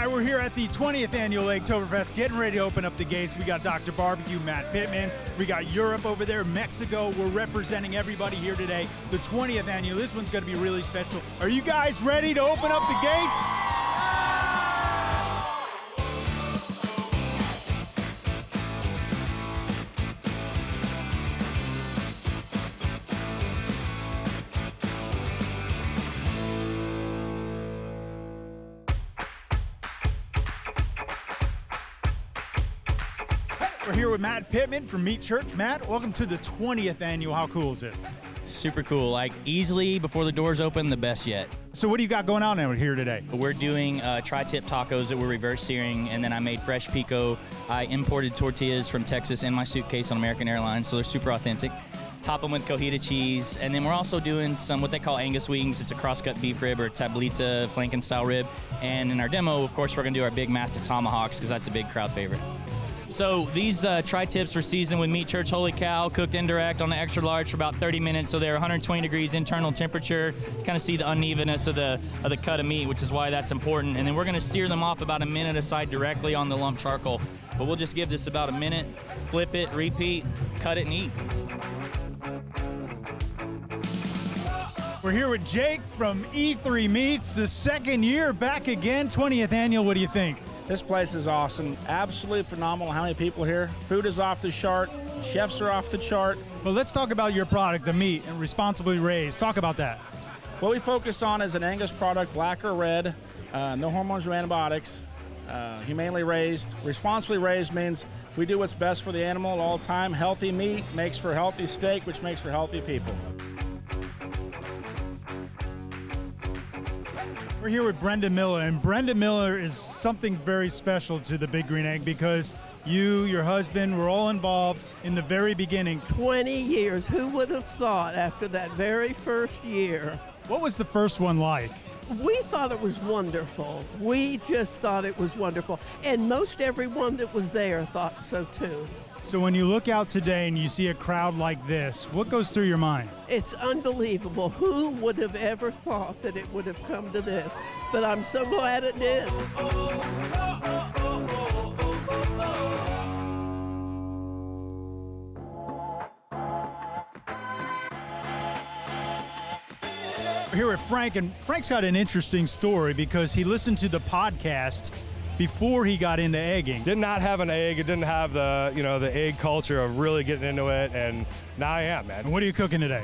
right, we're here at the 20th annual EGGtoberfest, getting ready to open up the gates. We got Dr. Barbecue, Matt Pittman. We got Europe over there, Mexico. We're representing everybody here today. The 20th annual, this one's gonna be really special. Are you guys ready to open up the gates? We're here with Matt Pittman from Meat Church. Matt, welcome to the 20th annual. How cool is this? Super cool. Like, easily before the doors open, the best yet. So what do you got going on here today? We're doing tri-tip tacos that we're reverse searing, and then I made fresh pico. I imported tortillas from Texas in my suitcase on American Airlines, so they're super authentic. Top them with cojita cheese, and then we're also doing some what they call Angus wings. It's a cross-cut beef rib or tablita flanken style rib. And in our demo, of course, we're gonna do our big massive tomahawks because that's a big crowd favorite. So these tri-tips were seasoned with Meat Church Holy Cow, cooked indirect on the extra large for about 30 minutes. So they're 120 degrees internal temperature. You kind of see the unevenness of the cut of meat, which is why that's important. And then we're gonna sear them off about a minute aside directly on the lump charcoal. But we'll just give this about a minute, flip it, repeat, cut it and eat. We're here with Jake from E3 Meats, the second year back again, 20th annual. What do you think? This place is awesome. Absolutely phenomenal how many people here. Food is off the chart. Chefs are off the chart. Well, let's talk about your product, the meat, and responsibly raised. Talk about that. What we focus on is an Angus product, black or red, no hormones or antibiotics, humanely raised. Responsibly raised means we do what's best for the animal at all time. Healthy meat makes for healthy steak, which makes for healthy people. We're here with Brenda Miller, and Brenda Miller is something very special to the Big Green Egg because you, your husband, were all involved in the very beginning. 20 years, who would have thought after that very first year? What was the first one like? We thought it was wonderful. We just thought it was wonderful. And most everyone that was there thought so too. So when you look out today and you see a crowd like this, what goes through your mind? It's unbelievable. Who would have ever thought that it would have come to this? But I'm so glad it did. We're here with Frank, and Frank's got an interesting story because he listened to the podcast before he got into egging. Did not have an egg. It didn't have the, the egg culture of really getting into it, and now I am, man. And what are you cooking today?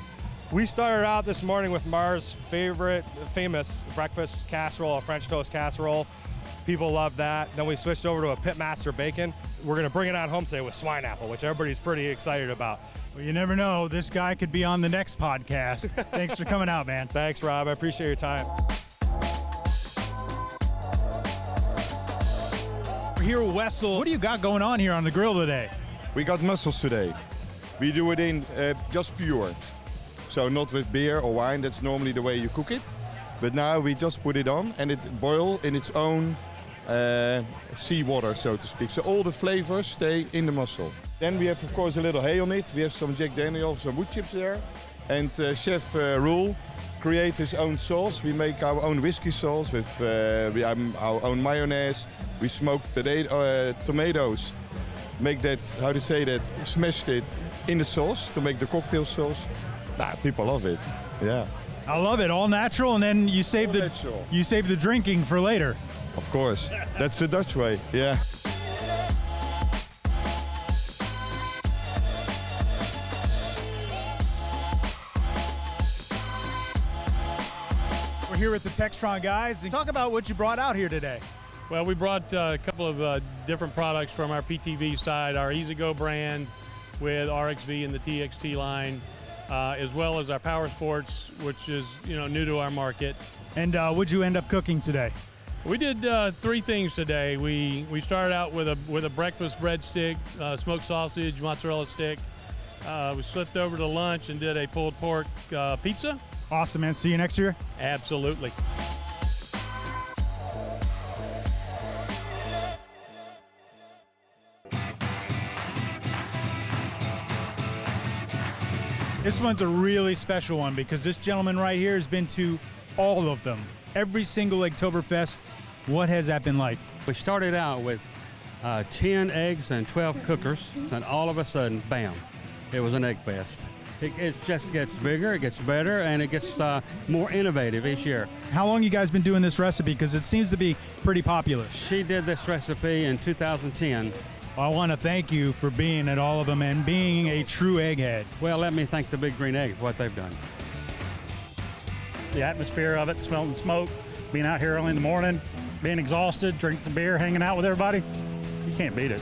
We started out this morning with Mars' famous breakfast casserole, a French toast casserole. People love that. Then we switched over to a Pitmaster bacon. We're gonna bring it on home today with swine apple, which everybody's pretty excited about. Well, you never know. This guy could be on the next podcast. Thanks for coming out, man. Thanks, Rob. I appreciate your time. Here, Wessel, what do you got going on here on the grill today? We got mussels today. We do it in just pure. So not with beer or wine, that's normally the way you cook it. But now we just put it on and it boils in its own seawater, so to speak. So all the flavors stay in the mussel. Then we have, of course, a little hay on it. We have some Jack Daniels, some wood chips there. And Chef Roel creates his own sauce. We make our own whiskey sauce with we have our own mayonnaise. We smoke tomatoes, make that, how to say that, smashed it in the sauce to make the cocktail sauce. Nah, people love it, yeah. I love it, all natural, and then you save the drinking for later. Of course, that's the Dutch way, yeah. We're here with the Textron guys. Talk about what you brought out here today. Well, we brought a couple of different products from our PTV side, our EGGO brand with RXV and the TXT line, as well as our Power Sports, which is new to our market. And what'd you end up cooking today? We did three things today. We started out with a breakfast breadstick, smoked sausage, mozzarella stick. We slipped over to lunch and did a pulled pork pizza. Awesome, man. See you next year. Absolutely. This one's a really special one because this gentleman right here has been to all of them. Every single EGGtoberfest. What has that been like? We started out with 10 eggs and 12 cookers, and all of a sudden, bam, it was an egg fest. It just gets bigger, it gets better, and it gets more innovative each year. How long you guys been doing this recipe? Because it seems to be pretty popular. She did this recipe in 2010. I want to thank you for being at all of them and being a true egghead. Well, let me thank the Big Green Egg for what they've done. The atmosphere of it, smelling the smoke, being out here early in the morning, being exhausted, drinking some beer, hanging out with everybody, you can't beat it.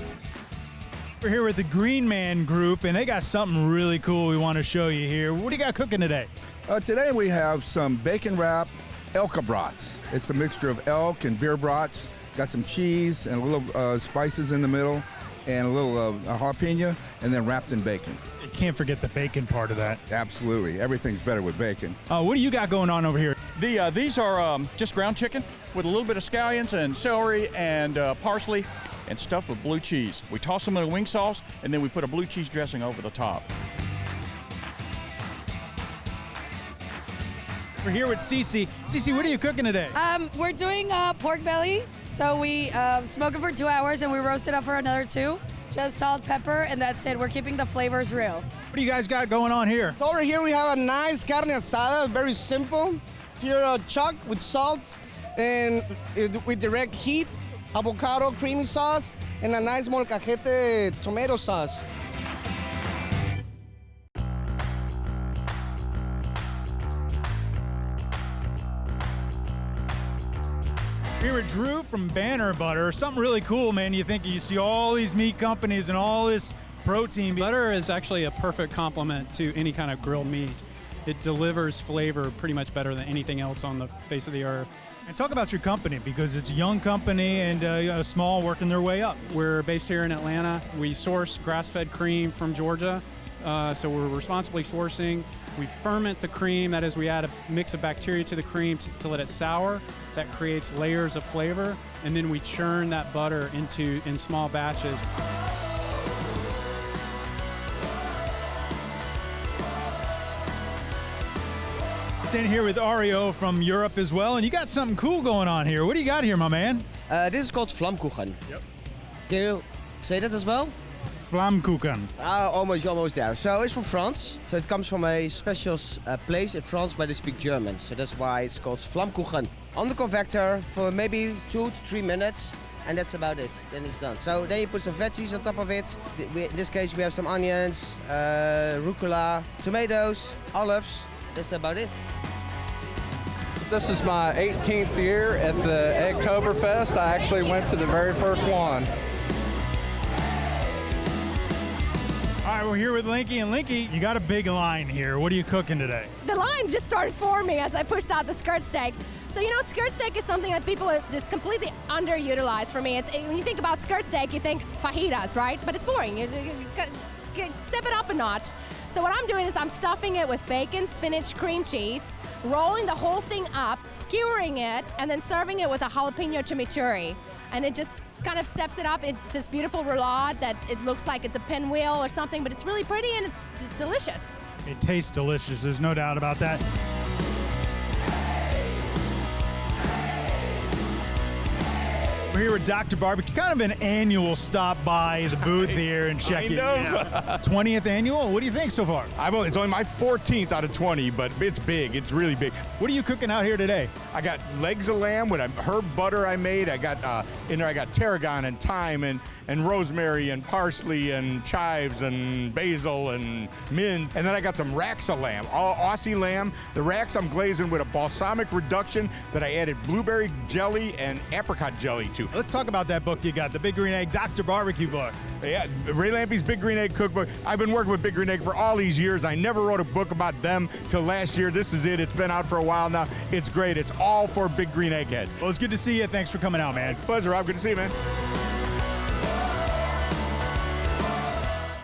We're here with the Green Man Group, and they got something really cool we want to show you here. What do you got cooking today? Today we have some bacon wrap elk brats. It's a mixture of elk and beer brats. Got some cheese and a little spices in the middle, and a little jalapeno, and then wrapped in bacon. You can't forget the bacon part of that. Absolutely, everything's better with bacon. What do you got going on over here? These are just ground chicken with a little bit of scallions and celery and parsley and stuffed with blue cheese. We toss them in a wing sauce, and then we put a blue cheese dressing over the top. We're here with Cece. Cece, what are you cooking today? We're doing pork belly. So we smoke it for 2 hours and we roast it up for another 2. Just salt, pepper, and that's it. We're keeping the flavors real. What do you guys got going on here? So over here we have a nice carne asada, very simple. Pure chuck with salt and with direct heat, avocado creamy sauce, and a nice molcajete tomato sauce. Here with Drew from Banner Butter. Something really cool, man. You think you see all these meat companies and all this protein. Butter is actually a perfect complement to any kind of grilled meat. It delivers flavor pretty much better than anything else on the face of the earth. And talk about your company, because it's a young company and small, working their way up. We're based here in Atlanta. We source grass-fed cream from Georgia, so we're responsibly sourcing. We ferment the cream, that is, we add a mix of bacteria to the cream to let it sour. That creates layers of flavor, and then we churn that butter in small batches. Standing here with Ario from Europe as well, and you got something cool going on here. What do you got here, my man? This is called vlamkoegen. Yep. Can you say that as well? Vlamkoeken. Almost there. So it's from France. So it comes from a special place in France where they speak German. So that's why it's called vlamkoegen. On the convector for maybe 2 to 3 minutes, and that's about it. Then it's done. So then you put some veggies on top of it. In this case we have some onions, rucola, tomatoes, olives. That's about it. This is my 18th year at the EGGtoberfest. I actually went to the very first one. All right, we're here with Linky, and Linky, you got a big line here. What are you cooking today? The line just started forming as I pushed out the skirt steak. So, you know, skirt steak is something that people are just completely underutilized for me. When you think about skirt steak, you think fajitas, right? But it's boring. You step it up a notch. So what I'm doing is I'm stuffing it with bacon, spinach, cream cheese, rolling the whole thing up, skewering it, and then serving it with a jalapeno chimichurri. And it just kind of steps it up. It's this beautiful roulade that it looks like it's a pinwheel or something, but it's really pretty and it's delicious. It tastes delicious. There's no doubt about that. We're here with Dr. Barbecue, kind of an annual stop by the booth here and check it out. 20th annual? What do you think so far? It's only my 14th out of 20, but it's big. It's really big. What are you cooking out here today? I got legs of lamb with a herb butter I made. I got in there. I got tarragon and thyme and rosemary and parsley and chives and basil and mint. And then I got some racks of lamb, all Aussie lamb. The racks I'm glazing with a balsamic reduction that I added blueberry jelly and apricot jelly to. Let's talk about that book you got, the Big Green Egg Dr. Barbecue book. Yeah, Ray Lampe's Big Green Egg Cookbook. I've been working with Big Green Egg for all these years. I never wrote a book about them till last year. This is it. It's been out for a while now. It's great. It's all for Big Green Egg heads. Well, it's good to see you. Thanks for coming out, man. Pleasure, Rob. Good to see you, man.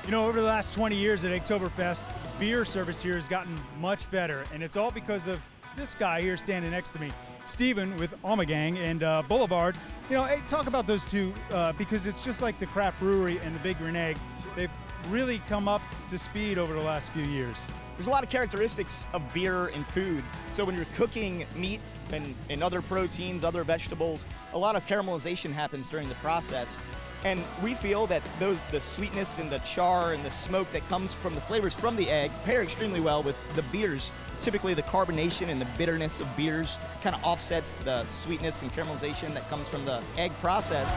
You know, over the last 20 years at Eggtoberfest, beer service here has gotten much better, and it's all because of this guy here standing next to me, Steven with Omegang and Boulevard. You know, hey, talk about those two because it's just like the craft brewery and the Big Green Egg. They've really come up to speed over the last few years. there's a lot of characteristics of beer and food. So when you're cooking meat and other proteins, other vegetables, a lot of caramelization happens during the process. And we feel that the sweetness and the char and the smoke that comes from the flavors from the egg pair extremely well with the beers. Typically the carbonation and the bitterness of beers kind of offsets the sweetness and caramelization that comes from the egg process.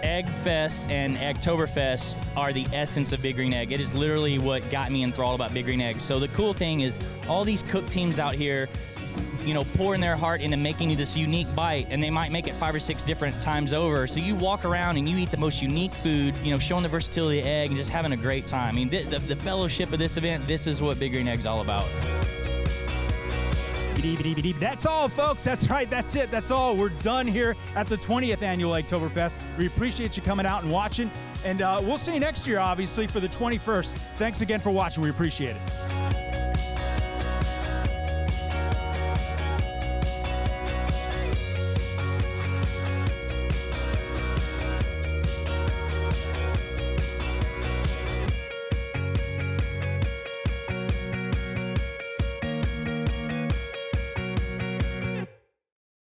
EGGfest and EGGtoberfest are the essence of Big Green Egg. It is literally what got me enthralled about Big Green Egg. So the cool thing is all these cook teams out here, you know, pouring their heart into making you this unique bite, and they might make it 5 or 6 different times over. So you walk around and you eat the most unique food, you know, showing the versatility of the egg and just having a great time. I mean, the fellowship of this event, this is what Big Green Egg's all about. That's all, folks. That's right. That's it. That's all. We're done here at the 20th annual EGGtoberfest. We appreciate you coming out and watching, and we'll see you next year, obviously, for the 21st. Thanks again for watching. We appreciate it.